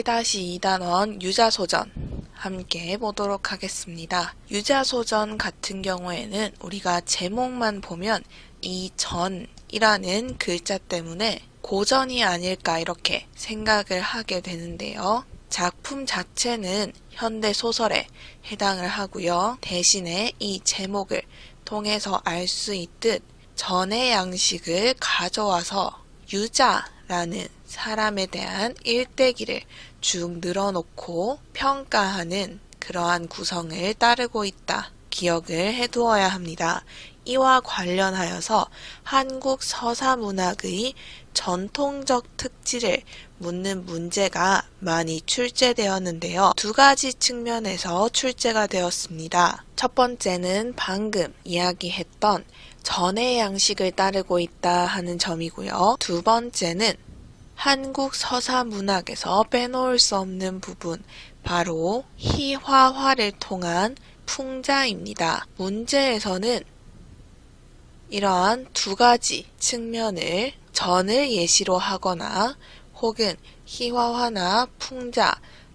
7-2단원 유자소전 함께 보도록 하겠습니다. 유자소전 같은 경우에는 우리가 제목만 보면 이 전이라는 글자 때문에 고전이 아닐까 이렇게 생각을 하게 되는데요. 작품 자체는 현대소설에 해당을 하고요. 대신에 이 제목을 통해서 알 수 있듯 전의 양식을 가져와서 유자라는 사람에 대한 일대기를 쭉 늘어놓고 평가하는 그러한 구성을 따르고 있다. 기억을 해두어야 합니다. 이와 관련하여서 한국 서사문학의 전통적 특질을 묻는 문제가 많이 출제되었는데요. 두 가지 측면에서 출제가 되었습니다. 첫 번째는 방금 이야기했던 전의 양식을 따르고 있다 하는 점이고요. 두 번째는 한국 서사문학에서 빼놓을 수 없는 부분, 바로 희화화를 통한 풍자입니다. 문제에서는 이러한 두 가지 측면을 전을 예시로 하거나 혹은 희화화나 풍자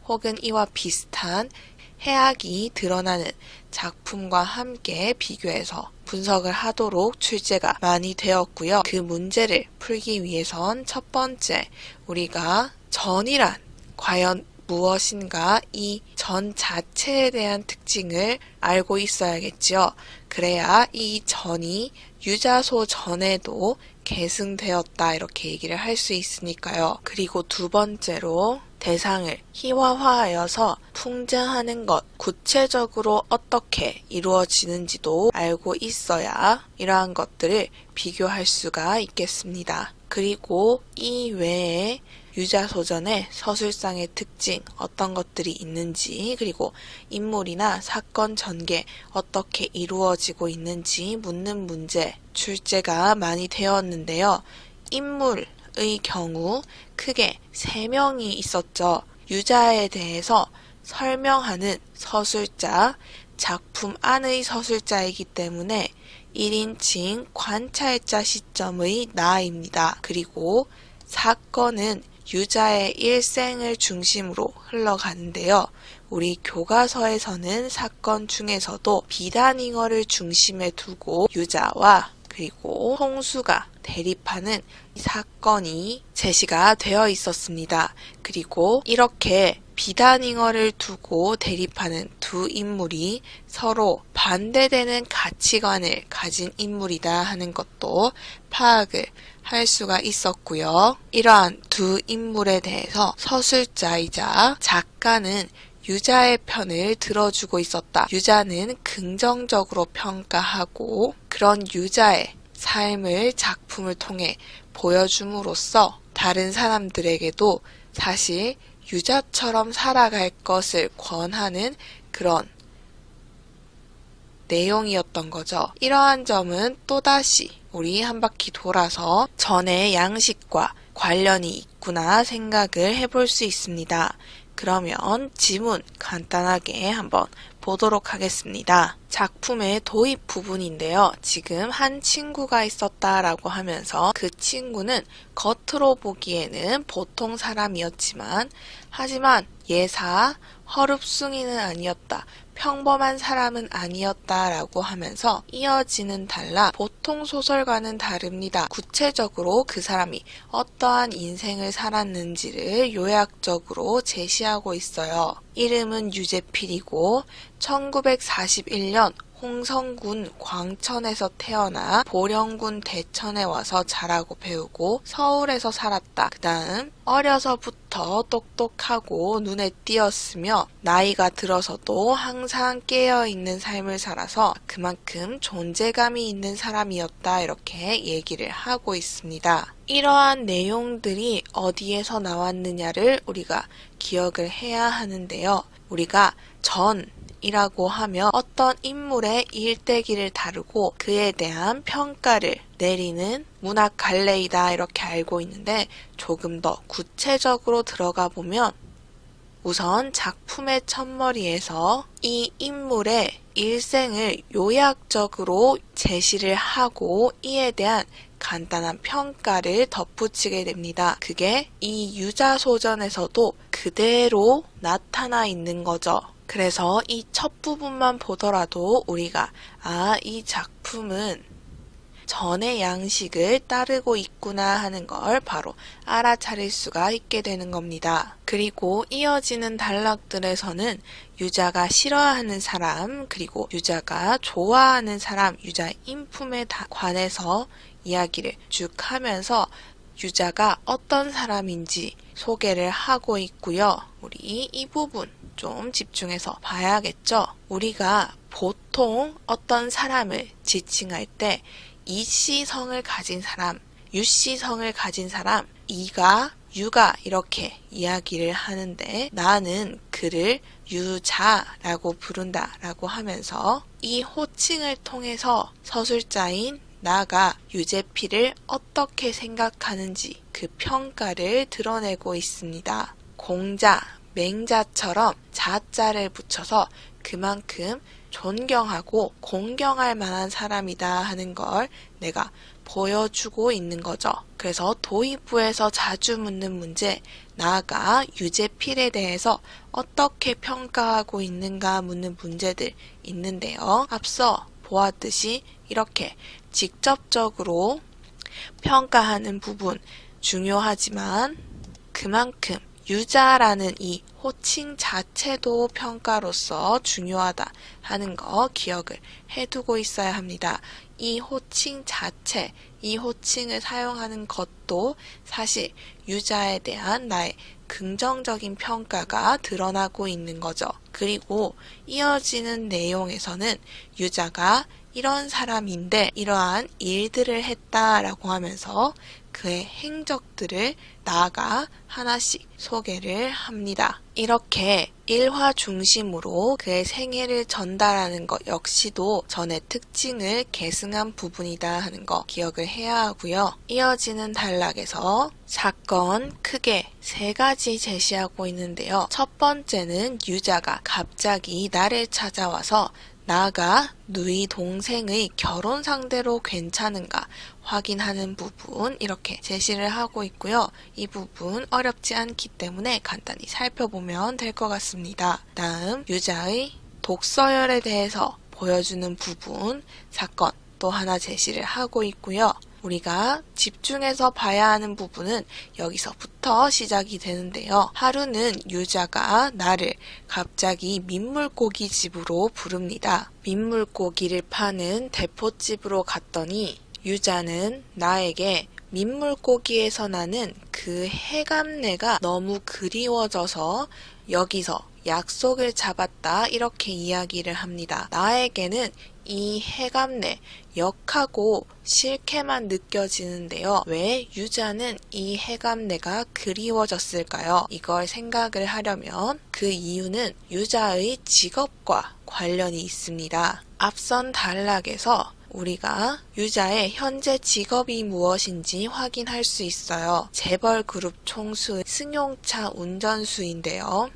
혹은 이와 비슷한 해악이 드러나는 작품과 함께 비교해서 분석을 하도록 출제가 많이 되었고요. 그 문제를 풀기 위해선 첫 번째, 우리가 전이란 과연 무엇인가 이 전 자체에 대한 특징을 알고 있어야겠죠. 그래야 이 전이 유자소 전에도 계승되었다 이렇게 얘기를 할 수 있으니까요. 그리고 두 번째로 대상을 희화화하여서 풍자하는 것, 구체적으로 어떻게 이루어지는지도 알고 있어야 이러한 것들을 비교할 수가 있겠습니다. 그리고 이 외에 유자소전의 서술상의 특징, 어떤 것들이 있는지, 그리고 인물이나 사건 전개 어떻게 이루어지고 있는지 묻는 문제 출제가 많이 되었는데요. 인물의 경우 크게 3명이 있었죠. 유자에 대해서 설명하는 서술자, 작품 안의 서술자이기 때문에 1인칭 관찰자 시점의 나입니다. 그리고 사건은 유자의 일생을 중심으로 흘러가는데요. 우리 교과서에서는 사건 중에서도 비단잉어를 중심에 두고 유자와 그리고 홍수가 대립하는 이 사건이 제시가 되어 있었습니다. 그리고 이렇게 비단잉어를 두고 대립하는 두 인물이 서로 반대되는 가치관을 가진 인물이다 하는 것도 파악을 할 수가 있었고요. 이러한 두 인물에 대해서 서술자이자 작가는 유자의 편을 들어주고 있었다. 유자는 긍정적으로 평가하고 그런 유자의 삶을 작품을 통해 보여줌으로써 다른 사람들에게도 사실 유자처럼 살아갈 것을 권하는 그런 내용이었던 거죠. 이러한 점은 또다시 우리 한 바퀴 돌아서 전의 양식과 관련이 있구나 생각을 해볼 수 있습니다. 그러면 지문 간단하게 한번 보도록 하겠습니다. 작품의 도입 부분인데요. 지금 한 친구가 있었다라고 하면서 그 친구는 겉으로 보기에는 보통 사람이었지만 하지만 예사, 허릅숭이는 아니었다. 평범한 사람은 아니었다라고 하면서 이어지는 단락, 보통 소설과는 다릅니다. 구체적으로 그 사람이 어떠한 인생을 살았는지를 요약적으로 제시하고 있어요. 이름은 유재필이고 1941년 홍성군 광천에서 태어나 보령군 대천에 와서 자라고 배우고 서울에서 살았다. 그 다음 어려서부터 똑똑하고 눈에 띄었으며 나이가 들어서도 항상 깨어있는 삶을 살아서 그만큼 존재감이 있는 사람이었다. 이렇게 얘기를 하고 있습니다. 이러한 내용들이 어디에서 나왔느냐를 우리가 기억을 해야 하는데요. 우리가 이라고 하면 어떤 인물의 일대기를 다루고 그에 대한 평가를 내리는 문학 갈래이다 이렇게 알고 있는데 조금 더 구체적으로 들어가 보면 우선 작품의 첫머리에서 이 인물의 일생을 요약적으로 제시를 하고 이에 대한 간단한 평가를 덧붙이게 됩니다. 그게 이 유자소전에서도 그대로 나타나 있는 거죠. 그래서 이 첫 부분만 보더라도 우리가 이 작품은 전의 양식을 따르고 있구나 하는 걸 바로 알아차릴 수가 있게 되는 겁니다. 그리고 이어지는 단락들에서는 유자가 싫어하는 사람, 그리고 유자가 좋아하는 사람, 유자의 인품에 관해서 이야기를 쭉 하면서 유자가 어떤 사람인지 소개를 하고 있고요. 우리 이 부분 좀 집중해서 봐야겠죠? 우리가 보통 어떤 사람을 지칭할 때 이씨 성을 가진 사람, 유씨 성을 가진 사람, 이가, 유가 이렇게 이야기를 하는데 나는 그를 유자라고 부른다라고 하면서 이 호칭을 통해서 서술자인 나가 유제피를 어떻게 생각하는지 그 평가를 드러내고 있습니다. 공자, 맹자처럼 자자를 붙여서 그만큼 존경하고 공경할 만한 사람이다 하는 걸 내가 보여주고 있는 거죠. 그래서 도입부에서 자주 묻는 문제, 나아가 유제필에 대해서 어떻게 평가하고 있는가 묻는 문제들 있는데요. 앞서 보았듯이 이렇게 직접적으로 평가하는 부분 중요하지만 그만큼 유자라는 이 호칭 자체도 평가로서 중요하다 하는 거 기억을 해두고 있어야 합니다. 이 호칭 자체, 이 호칭을 사용하는 것도 사실 유자에 대한 나의 긍정적인 평가가 드러나고 있는 거죠. 그리고 이어지는 내용에서는 유자가 이런 사람인데 이러한 일들을 했다라고 하면서 그의 행적들을 나아가 하나씩 소개를 합니다. 이렇게 일화 중심으로 그의 생애를 전달하는 것 역시도 전의 특징을 계승한 부분이다 하는 거 기억을 해야 하고요. 이어지는 단락에서 사건 크게 3가지 제시하고 있는데요. 첫 번째는 유자가 갑자기 나를 찾아와서 나가 누이 동생의 결혼 상대로 괜찮은가 확인하는 부분 이렇게 제시를 하고 있고요. 이 부분 어렵지 않기 때문에 간단히 살펴보면 될 것 같습니다. 다음 유자의 독서열에 대해서 보여주는 부분 사건 또 하나 제시를 하고 있고요. 우리가 집중해서 봐야 하는 부분은 여기서부터 시작이 되는데요. 하루는 유자가 나를 갑자기 민물고기 집으로 부릅니다. 민물고기를 파는 대포집으로 갔더니 유자는 나에게 민물고기에서 나는 그 해감내가 너무 그리워져서 여기서 약속을 잡았다 이렇게 이야기를 합니다. 나에게는 이 해감내 역하고 싫게만 느껴지는데요. 왜 유자는 이 해감내가 그리워졌을까요? 이걸 생각을 하려면 그 이유는 유자의 직업과 관련이 있습니다. 앞선 단락에서 우리가 유자의 현재 직업이 무엇인지 확인할 수 있어요. 재벌그룹 총수의 승용차 운전수인데요.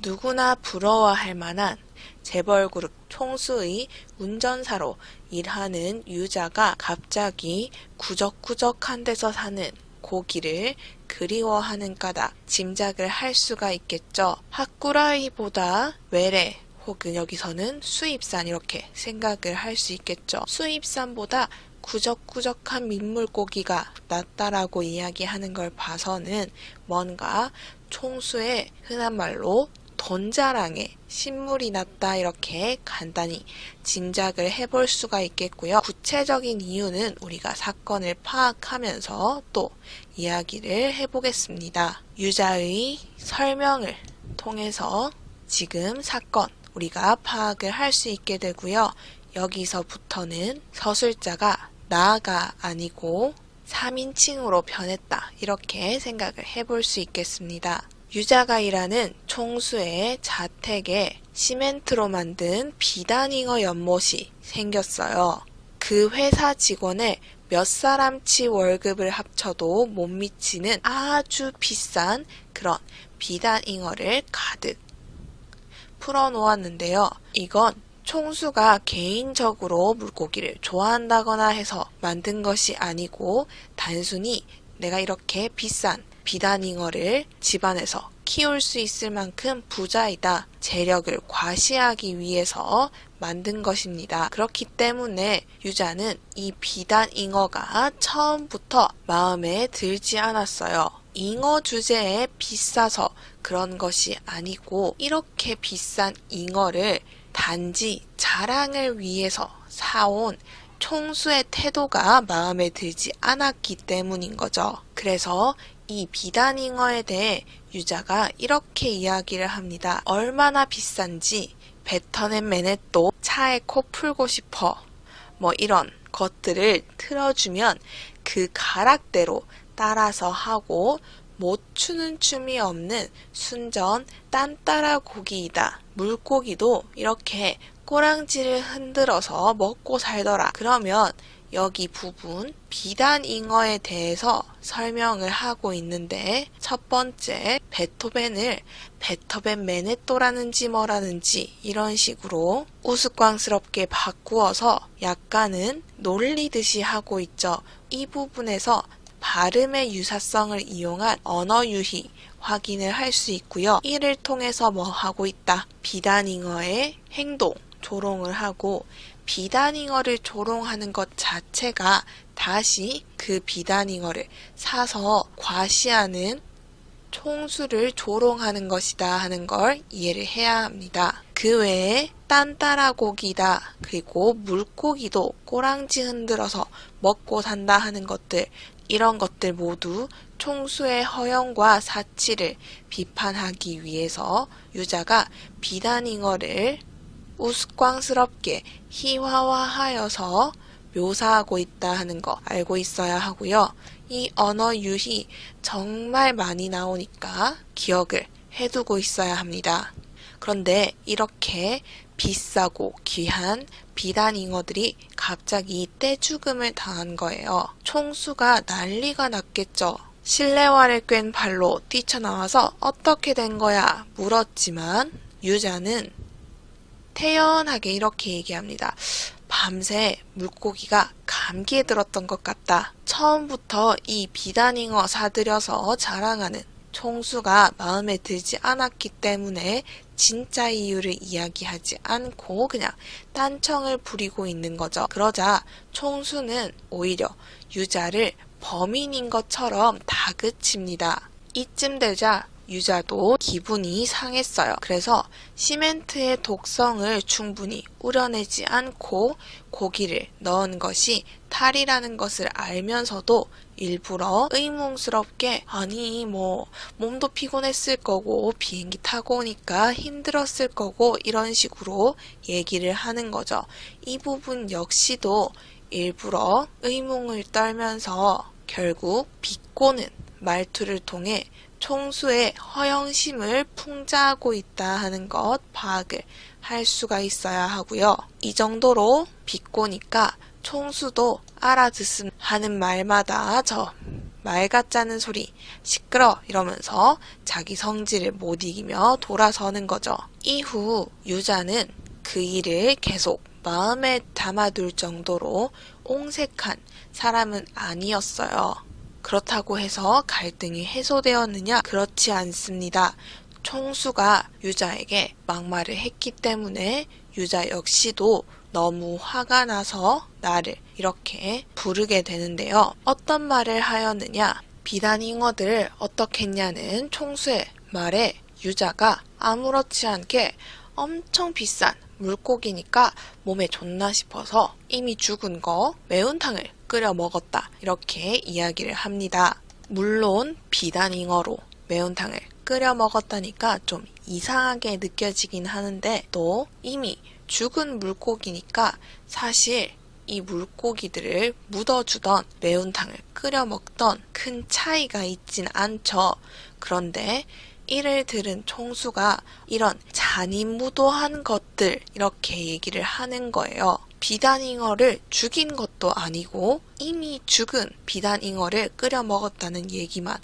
누구나 부러워할 만한 재벌그룹 총수의 운전사로 일하는 유자가 갑자기 구적구적한 데서 사는 고기를 그리워하는 까닭 짐작을 할 수가 있겠죠. 하꾸라이보다 외래 혹은 여기서는 수입산 이렇게 생각을 할 수 있겠죠. 수입산보다 구적구적한 민물고기가 낫다라고 이야기하는 걸 봐서는 뭔가 총수의 흔한 말로 돈자랑에 신물이 났다 이렇게 간단히 짐작을 해볼 수가 있겠고요. 구체적인 이유는 우리가 사건을 파악하면서 또 이야기를 해보겠습니다. 유자의 설명을 통해서 지금 사건 우리가 파악을 할 수 있게 되고요. 여기서부터는 서술자가 나가 아니고 3인칭으로 변했다 이렇게 생각을 해볼 수 있겠습니다. 유자가 일하는 총수의 자택에 시멘트로 만든 비단잉어 연못이 생겼어요. 그 회사 직원의 몇 사람치 월급을 합쳐도 못 미치는 아주 비싼 그런 비단잉어를 가득 풀어놓았는데요. 이건 총수가 개인적으로 물고기를 좋아한다거나 해서 만든 것이 아니고 단순히 내가 이렇게 비싼 비단잉어를 집안에서 키울 수 있을 만큼 부자이다. 재력을 과시하기 위해서 만든 것입니다. 그렇기 때문에 유자는 이 비단 잉어가 처음부터 마음에 들지 않았어요. 잉어 주제에 비싸서 그런 것이 아니고 이렇게 비싼 잉어를 단지 자랑을 위해서 사온 총수의 태도가 마음에 들지 않았기 때문인 거죠. 그래서 이 비단잉어에 대해 유자가 이렇게 이야기를 합니다. 얼마나 비싼지 뱉어낸 맨햇도 차에 코 풀고 싶어. 뭐 이런 것들을 틀어주면 그 가락대로 따라서 하고 못 추는 춤이 없는 순전 딴따라 고기이다. 물고기도 이렇게 꼬랑지를 흔들어서 먹고 살더라. 그러면 여기 부분 비단잉어에 대해서 설명을 하고 있는데 첫 번째 베토벤을 베토벤 맨햇도라는지 뭐라는지 이런 식으로 우스꽝스럽게 바꾸어서 약간은 놀리듯이 하고 있죠. 이 부분에서 발음의 유사성을 이용한 언어 유희 확인을 할 수 있고요. 이를 통해서 뭐 하고 있다? 비단잉어의 행동, 조롱을 하고 비단잉어를 조롱하는 것 자체가 다시 그 비단잉어를 사서 과시하는 총수를 조롱하는 것이다 하는 걸 이해를 해야 합니다. 그 외에 딴따라 고기다 그리고 물고기도 꼬랑지 흔들어서 먹고 산다 하는 것들 이런 것들 모두 총수의 허영과 사치를 비판하기 위해서 유자가 비단잉어를 우스꽝스럽게 희화화하여서 묘사하고 있다 하는 거 알고 있어야 하고요. 이 언어 유희 정말 많이 나오니까 기억을 해두고 있어야 합니다. 그런데 이렇게 비싸고 귀한 비단잉어들이 갑자기 떼죽음을 당한 거예요. 총수가 난리가 났겠죠. 실내화를 꿰n 발로 뛰쳐나와서 어떻게 된 거야 물었지만 유자는 태연하게 이렇게 얘기합니다. 밤새 물고기가 감기에 들었던 것 같다. 처음부터 이 비단잉어 사들여서 자랑하는 총수가 마음에 들지 않았기 때문에 진짜 이유를 이야기하지 않고 그냥 딴청을 부리고 있는 거죠. 그러자 총수는 오히려 유자를 범인인 것처럼 다그칩니다. 이쯤 되자 유자도 기분이 상했어요. 그래서 시멘트의 독성을 충분히 우려내지 않고 고기를 넣은 것이 탈이라는 것을 알면서도 일부러 의문스럽게 아니 뭐 몸도 피곤했을 거고 비행기 타고 오니까 힘들었을 거고 이런 식으로 얘기를 하는 거죠. 이 부분 역시도 일부러 의문을 떨면서 결국 비꼬는 말투를 통해 총수의 허영심을 풍자하고 있다 하는 것 파악을 할 수가 있어야 하고요. 이 정도로 비꼬니까 총수도 알아듣음 하는 말마다 저 말 같자는 소리 시끄러 이러면서 자기 성질을 못 이기며 돌아서는 거죠. 이후 유자는 그 일을 계속 마음에 담아둘 정도로 옹색한 사람은 아니었어요. 그렇다고 해서 갈등이 해소되었느냐? 그렇지 않습니다. 총수가 유자에게 막말을 했기 때문에 유자 역시도 너무 화가 나서 나를 이렇게 부르게 되는데요. 어떤 말을 하였느냐? 비단잉어들을 어떻게 했냐는 총수의 말에 유자가 아무렇지 않게 엄청 비싼 물고기니까 몸에 좋나 싶어서 이미 죽은 거 매운탕을 끓여 먹었다 이렇게 이야기를 합니다. 물론 비단잉어로 매운탕을 끓여 먹었다니까 좀 이상하게 느껴지긴 하는데 또 이미 죽은 물고기니까 사실 이 물고기들을 묻어주던 매운탕을 끓여 먹던 큰 차이가 있진 않죠. 그런데 이를 들은 총수가 이런 잔인무도한 것들 이렇게 얘기를 하는 거예요. 비단잉어를 죽인 것도 아니고 이미 죽은 비단잉어를 끓여 먹었다는 얘기만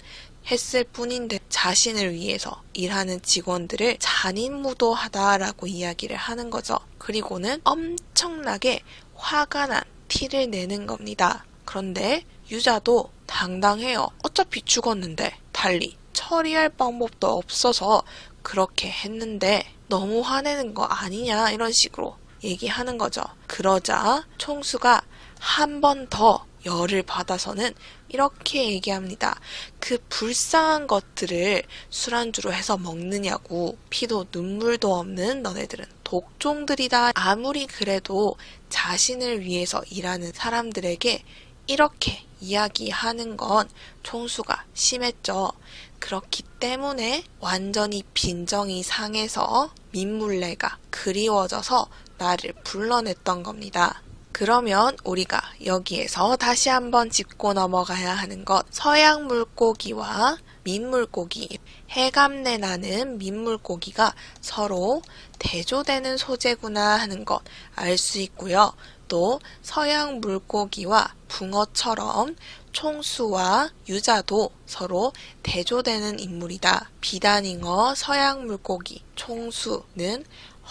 했을 뿐인데 자신을 위해서 일하는 직원들을 잔인무도하다라고 이야기를 하는 거죠. 그리고는 엄청나게 화가 난 티를 내는 겁니다. 그런데 유자도 당당해요. 어차피 죽었는데 달리 처리할 방법도 없어서 그렇게 했는데 너무 화내는 거 아니냐 이런 식으로 얘기하는 거죠. 그러자 총수가 한 번 더 열을 받아서는 이렇게 얘기합니다. 그 불쌍한 것들을 술안주로 해서 먹느냐고. 피도 눈물도 없는 너네들은 독종들이다. 아무리 그래도 자신을 위해서 일하는 사람들에게 이렇게 이야기하는 건 총수가 심했죠. 그렇기 때문에 완전히 빈정이 상해서 민물레가 그리워져서 나를 불러냈던 겁니다. 그러면 우리가 여기에서 다시 한번 짚고 넘어가야 하는 것, 서양 물고기와 민물고기, 해감내 나는 민물고기가 서로 대조되는 소재구나 하는 것 알 수 있고요. 또 서양 물고기와 붕어처럼 총수와 유자도 서로 대조되는 인물이다. 비단잉어, 서양 물고기, 총수는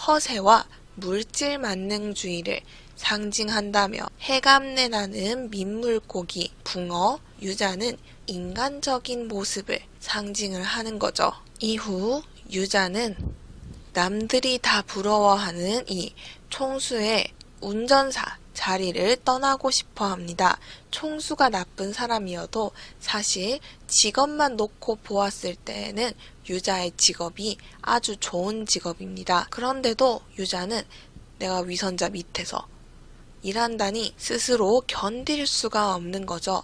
허세와 물질 만능주의를 상징한다며 해감내 나는 민물고기, 붕어, 유자는 인간적인 모습을 상징을 하는 거죠. 이후 유자는 남들이 다 부러워하는 이 총수의 운전사 자리를 떠나고 싶어 합니다. 총수가 나쁜 사람이어도 사실 직업만 놓고 보았을 때에는 유자의 직업이 아주 좋은 직업입니다. 그런데도 유자는 내가 위선자 밑에서 일한다니 스스로 견딜 수가 없는 거죠.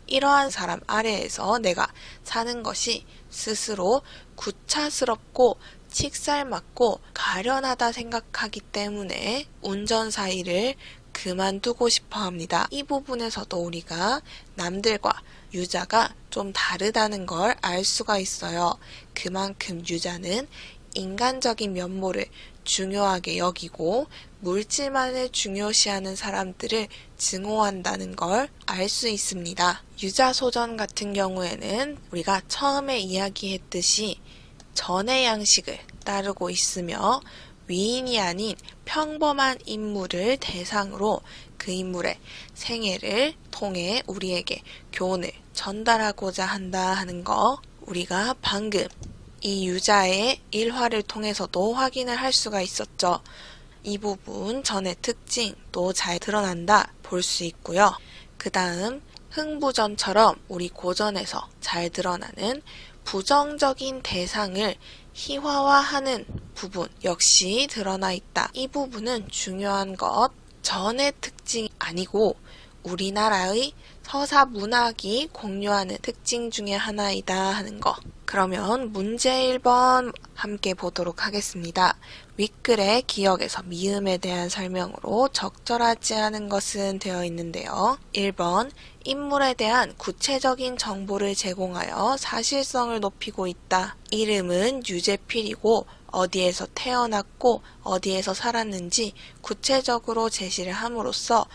이러한 사람 아래에서 내가 사는 것이 스스로 구차스럽고 칙살맞고 가련하다 생각하기 때문에 운전사 일을 그만두고 싶어 합니다. 이 부분에서도 우리가 남들과 유자가 좀 다르다는 걸 알 수가 있어요. 그만큼 유자는 인간적인 면모를 중요하게 여기고 물질만을 중요시하는 사람들을 증오한다는 걸 알 수 있습니다. 유자소전 같은 경우에는 우리가 처음에 이야기했듯이 전의 양식을 따르고 있으며 위인이 아닌 평범한 인물을 대상으로 그 인물의 생애를 통해 우리에게 교훈을 전달하고자 한다 하는 거 우리가 방금 이 유자의 일화를 통해서도 확인을 할 수가 있었죠. 이 부분 전의 특징도 잘 드러난다 볼 수 있고요. 그 다음 흥부전처럼 우리 고전에서 잘 드러나는 부정적인 대상을 희화화하는 부분 역시 드러나 있다. 이 부분은 중요한 것, 전의 특징이 아니고 우리나라의 서사 문학이 공유하는 특징 중에 하나이다 하는 거. 그러면 문제 1번 함께 보도록 하겠습니다. 윗글의 기억에서 미음에 대한 설명으로 적절하지 않은 것은 되어 있는데요. 1번 인물에 대한 구체적인 정보를 제공하여 사실성을 높이고 있다. 이름은 유재필이고 어디에서 태어났고 어디에서 살았는지 구체적으로 제시를 함으로써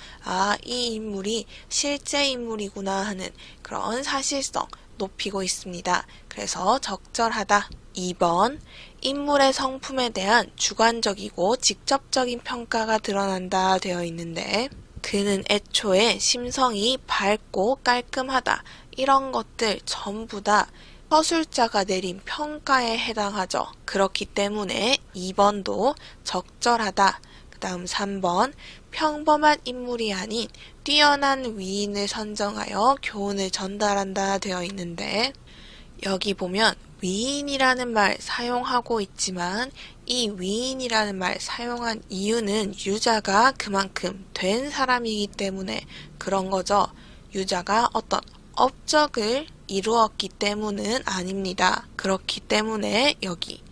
이 인물이 실제 인물이구나 하는 그런 사실성 높이고 있습니다. 그래서 적절하다. 2번 인물의 성품에 대한 주관적이고 직접적인 평가가 드러난다 되어 있는데 그는 애초에 심성이 밝고 깔끔하다. 이런 것들 전부 다 서술자가 내린 평가에 해당하죠. 그렇기 때문에 2번도 적절하다. 그 다음 3번 평범한 인물이 아닌 뛰어난 위인을 선정하여 교훈을 전달한다 되어 있는데 여기 보면 위인이라는 말 사용하고 있지만 이 위인이라는 말 사용한 이유는 유자가 그만큼 된 사람이기 때문에 그런 거죠. 유자가 어떤 업적을 이루었기 때문은 아닙니다. 그렇기 때문에 여기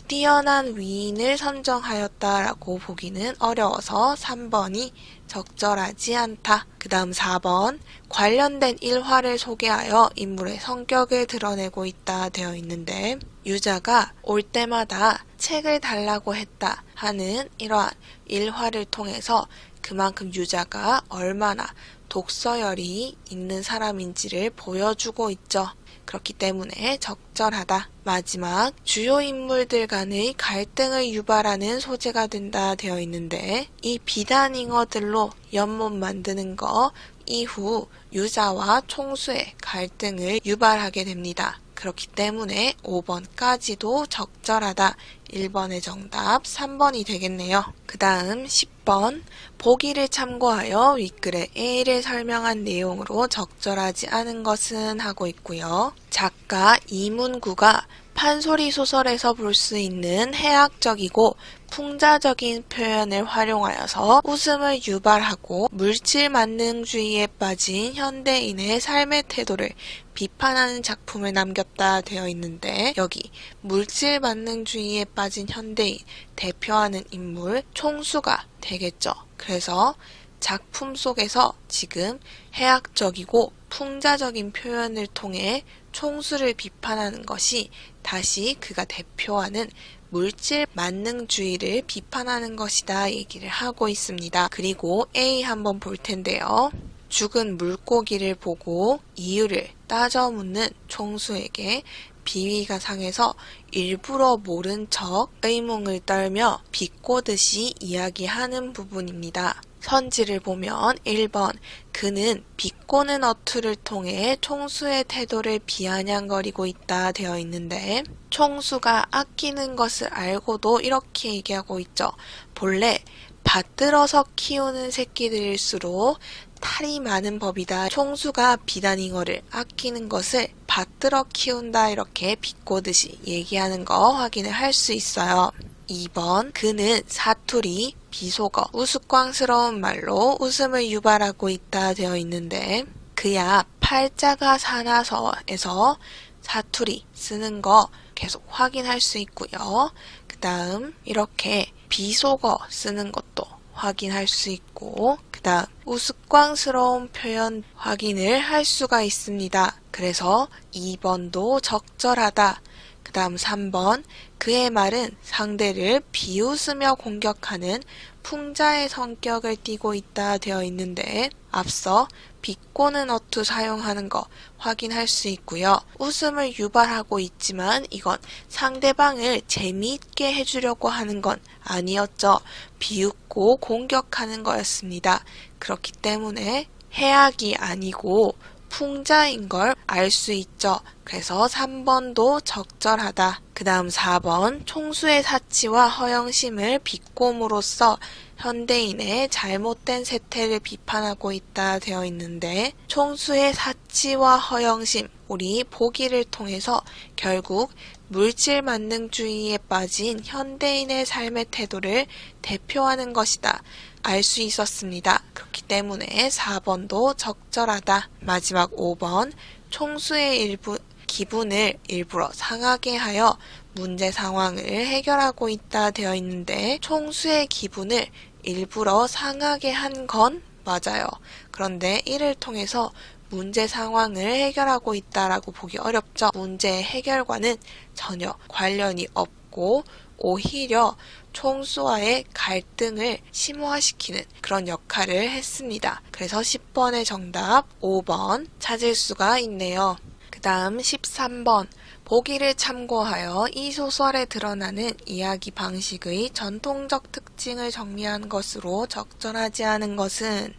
뛰어난 위인을 선정하였다라고 보기는 어려워서 3번이 적절하지 않다. 그 다음 4번 관련된 일화를 소개하여 인물의 성격을 드러내고 있다 되어 있는데 유자가 올 때마다 책을 달라고 했다 하는 이러한 일화를 통해서 그만큼 유자가 얼마나 독서열이 있는 사람인지를 보여주고 있죠. 그렇기 때문에 적절하다. 마지막 주요 인물들 간의 갈등을 유발하는 소재가 된다 되어 있는데 이 비단잉어들로 연못 만드는 거 이후 유자와 총수의 갈등을 유발하게 됩니다. 그렇기 때문에 5번까지도 적절하다. 1번의 정답 3번이 되겠네요. 그 다음 10번 보기를 참고하여 윗글에 A를 설명한 내용으로 적절하지 않은 것은 하고 있고요. 작가 이문구가 판소리 소설에서 볼 수 있는 해학적이고 풍자적인 표현을 활용하여서 웃음을 유발하고 물질 만능주의에 빠진 현대인의 삶의 태도를 비판하는 작품을 남겼다 되어 있는데, 여기 물질 만능주의에 빠진 현대인 대표하는 인물 총수가 되겠죠. 그래서 작품 속에서 지금 해학적이고 풍자적인 표현을 통해 총수를 비판하는 것이 다시 그가 대표하는 물질 만능주의를 비판하는 것이다 얘기를 하고 있습니다. 그리고 A 한번 볼 텐데요. 죽은 물고기를 보고 이유를 따져 묻는 총수에게 비위가 상해서 일부러 모른 척 의문을 떨며 비꼬듯이 이야기하는 부분입니다. 선지를 보면 1번 그는 비꼬는 어투를 통해 총수의 태도를 비아냥거리고 있다 되어 있는데, 총수가 아끼는 것을 알고도 이렇게 얘기하고 있죠. 본래 받들어서 키우는 새끼들일수록 탈이 많은 법이다. 총수가 비단잉어를 아끼는 것을 받들어 키운다 이렇게 비꼬듯이 얘기하는 거 확인을 할 수 있어요. 2번 그는 사투리, 비속어, 우스꽝스러운 말로 웃음을 유발하고 있다 되어 있는데, 그야 팔자가 사나서에서 사투리 쓰는 거 계속 확인할 수 있고요. 그 다음 이렇게 비속어 쓰는 것도 확인할 수 있고, 그 다음 우스꽝스러운 표현 확인을 할 수가 있습니다. 그래서 2번도 적절하다. 그 다음 3번 그의 말은 상대를 비웃으며 공격하는 풍자의 성격을 띠고 있다 되어 있는데, 앞서 비꼬는 어투 사용하는 거 확인할 수 있고요. 웃음을 유발하고 있지만 이건 상대방을 재미있게 해주려고 하는 건 아니었죠. 비웃고 공격하는 거였습니다. 그렇기 때문에 해악이 아니고 풍자인 걸 알 수 있죠. 그래서 3번도 적절하다. 그 다음 4번 총수의 사치와 허영심을 비꼼으로써 현대인의 잘못된 세태를 비판하고 있다 되어 있는데, 총수의 사치와 허영심, 우리 보기를 통해서 결국 물질 만능주의에 빠진 현대인의 삶의 태도를 대표하는 것이다. 알 수 있었습니다. 그렇기 때문에 4번도 적절하다. 마지막 5번 총수의 기분을 일부러 상하게 하여 문제 상황을 해결하고 있다 되어 있는데, 총수의 기분을 일부러 상하게 한 건 맞아요. 그런데 이를 통해서 문제 상황을 해결하고 있다라고 보기 어렵죠. 문제 해결과는 전혀 관련이 없고 오히려 총수와의 갈등을 심화시키는 그런 역할을 했습니다. 그래서 10번의 정답 5번 찾을 수가 있네요. 그 다음 13번 보기를 참고하여 이 소설에 드러나는 이야기 방식의 전통적 특징을 정리한 것으로 적절하지 않은 것은,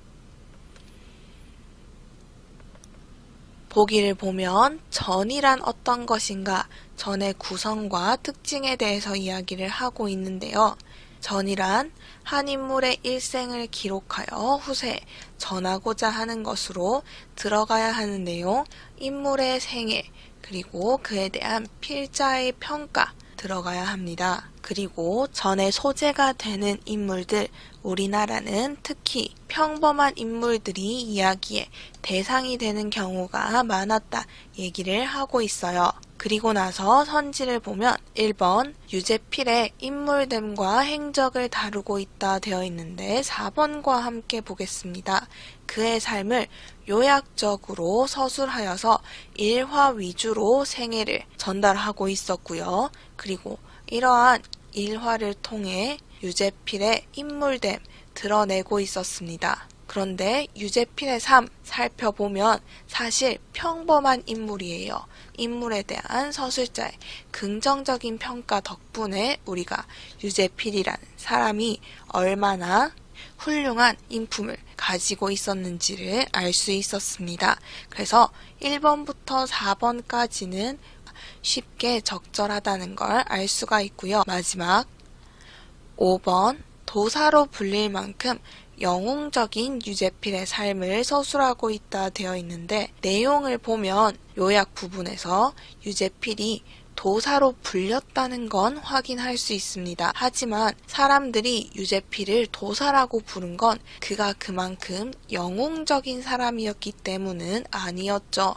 보기를 보면 전이란 어떤 것인가, 전의 구성과 특징에 대해서 이야기를 하고 있는데요. 전이란 한 인물의 일생을 기록하여 후세에 전하고자 하는 것으로 들어가야 하는 내용, 인물의 생애, 그리고 그에 대한 필자의 평가 들어가야 합니다. 그리고 전의 소재가 되는 인물들, 우리나라는 특히 평범한 인물들이 이야기의 대상이 되는 경우가 많았다 얘기를 하고 있어요. 그리고 나서 선지를 보면 1번 유재필의 인물됨과 행적을 다루고 있다 되어 있는데 4번과 함께 보겠습니다. 그의 삶을 요약적으로 서술하여서 일화 위주로 생애를 전달하고 있었고요. 그리고 이러한 일화를 통해 유재필의 인물됨 드러내고 있었습니다. 그런데 유재필의 삶 살펴보면 사실 평범한 인물이에요. 인물에 대한 서술자의 긍정적인 평가 덕분에 우리가 유재필이라는 사람이 얼마나 훌륭한 인품을 가지고 있었는지를 알 수 있었습니다. 그래서 1번부터 4번까지는 쉽게 적절하다는 걸 알 수가 있고요. 마지막 5번 도사로 불릴 만큼 영웅적인 유재필의 삶을 서술하고 있다 되어 있는데 내용을 보면 요약 부분에서 유재필이 도사로 불렸다는 건 확인할 수 있습니다. 하지만 사람들이 유재필을 도사라고 부른 건 그가 그만큼 영웅적인 사람이었기 때문은 아니었죠.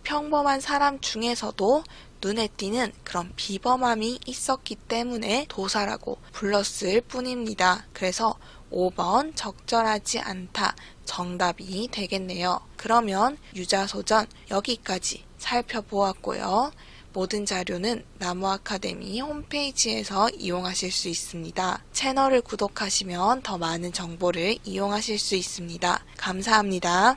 평범한 사람 중에서도 눈에 띄는 그런 비범함이 있었기 때문에 도사라고 불렀을 뿐입니다. 그래서 5번 적절하지 않다 정답이 되겠네요. 그러면 유자소전 여기까지 살펴보았고요. 모든 자료는 나무아카데미 홈페이지에서 이용하실 수 있습니다. 채널을 구독하시면 더 많은 정보를 이용하실 수 있습니다. 감사합니다.